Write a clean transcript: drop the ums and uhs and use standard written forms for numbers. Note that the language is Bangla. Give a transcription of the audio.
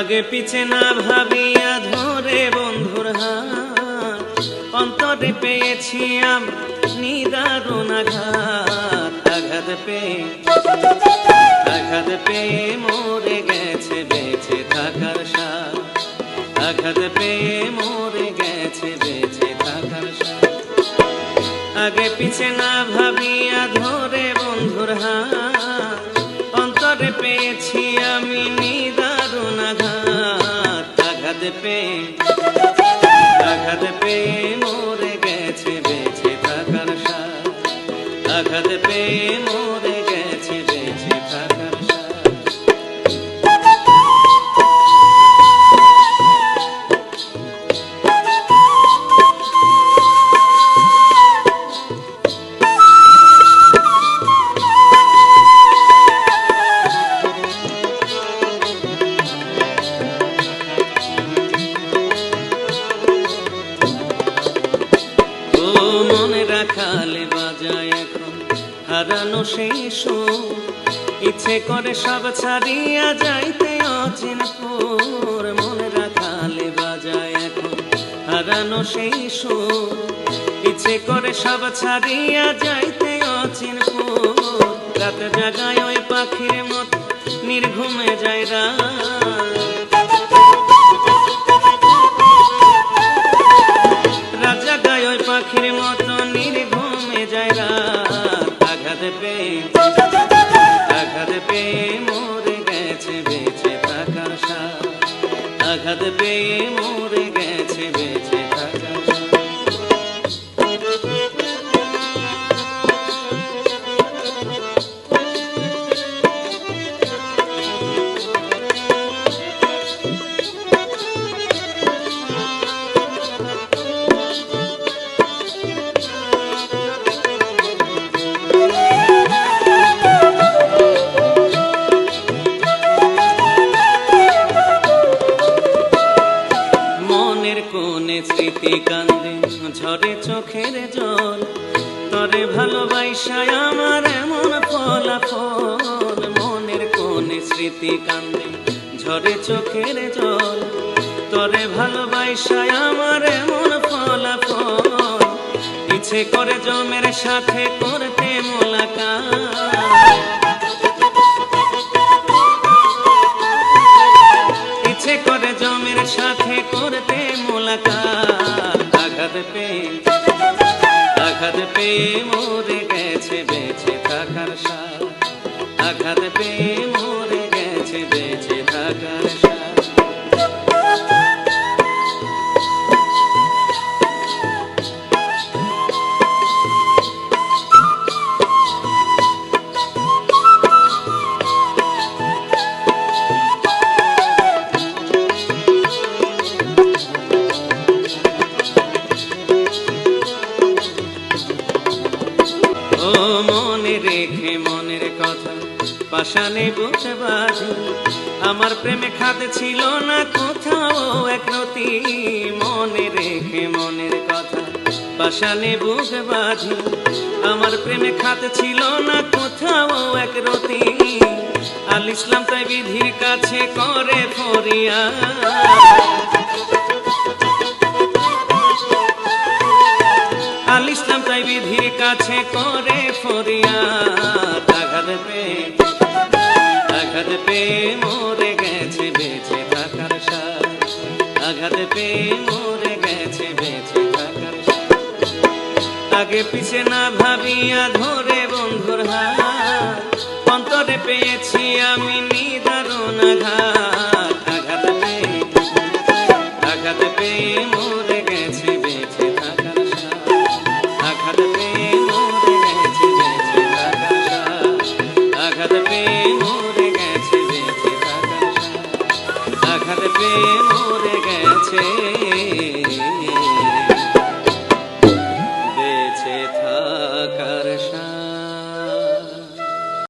आगे पीछे ना भाबिया धरे बंधुर हाथ अंतरे पेয়েছি আমি নিদারুণ আঘাত পেয়ে মরে গেছে বেঁচে থাকার স্বাদ আঘাত পেয়ে মরে গেছে বেঁচে থাকার স্বাদ आगे पीछे ना भाबिया धरे बंधुर हाथ अंतरे पेয়েছি আমি নিদারুণ आघात পেয়ে মরে গেছে বেঁচে থাকার স্বাদ आघात পেয়ে মরে গেছে বেঁচে থাকার স্বাদ রাখালে বাজায় এখন হারানো সেই সুর ইচ্ছে করে সব ছাড়িয়া যাইতে অচিনপুর মনে রাখালে বাজায় এখন হারানো সেই সুর ইচ্ছে করে সব ছাড়িয়া যাইতে অচিনপুর রাত জাগায় ওই পাখির মতো নির্ঘুমে যায় পাখির মতো নির্ঘুমে যায় রাত আঘাত পেয়ে মরে গেছে বেঁচে থাকার স্বাদ আঘাত পেয়ে মরে গেছে বেঁচে থাকার স্মৃতি কান্দে ঝরে চোখের জল তরে ভালোবাসায় আমার এমন ফলাফল মনের কোণে স্মৃতি কান্দে ঝরে চোখের জল তরে ভালোবাসায় আমার এমন ফলাফল ইচ্ছে করে জমের সাথে করতে মোলাকাত ইচ্ছে করে জমের সাথে করতে মোলাকাত আঘাত পেয়ে মরে গেছে বেঁচে থাকার স্বাদ আঘাত পেয়ে মরে গেছে বেঁচে থাকার স্বাদ মনে রেখে মনের কথা পাশানে বুকে বাঁধি আমার প্রেমে খাদ ছিল না কোথাও এক রতি মনে রেখে মনের কথা পাশানে বুকে বাঁধি আমার প্রেমে খাদ ছিল না কোথাও এক রতি আল ইসলাম তাই বিধির কাছে করে ফরিয়াদ আল ইসলাম তাই বিধির কাছে করে ফরিয়াদ আঘাত পেয়ে মরে গেছে বেঁচে থাকার স্বাদ আঘাত পেয়ে মরে গেছে বেঁচে থাকার স্বাদ আগে পিছে না ভাবিয়া ধরে বন্ধুর হাত অন্তরে পেয়েছি আমি নিদারুণ আঘাত পেয়ে মরে গেছে বেঁচে থাকার স্বাদ আঘাত পেয়ে মরে গেছে বেঁচে থাকার স্বাদ আঘাত পেয়ে মরে গেছে বেঁচে থাকার স্বাদ আঘাত পেয়ে মরে গেছে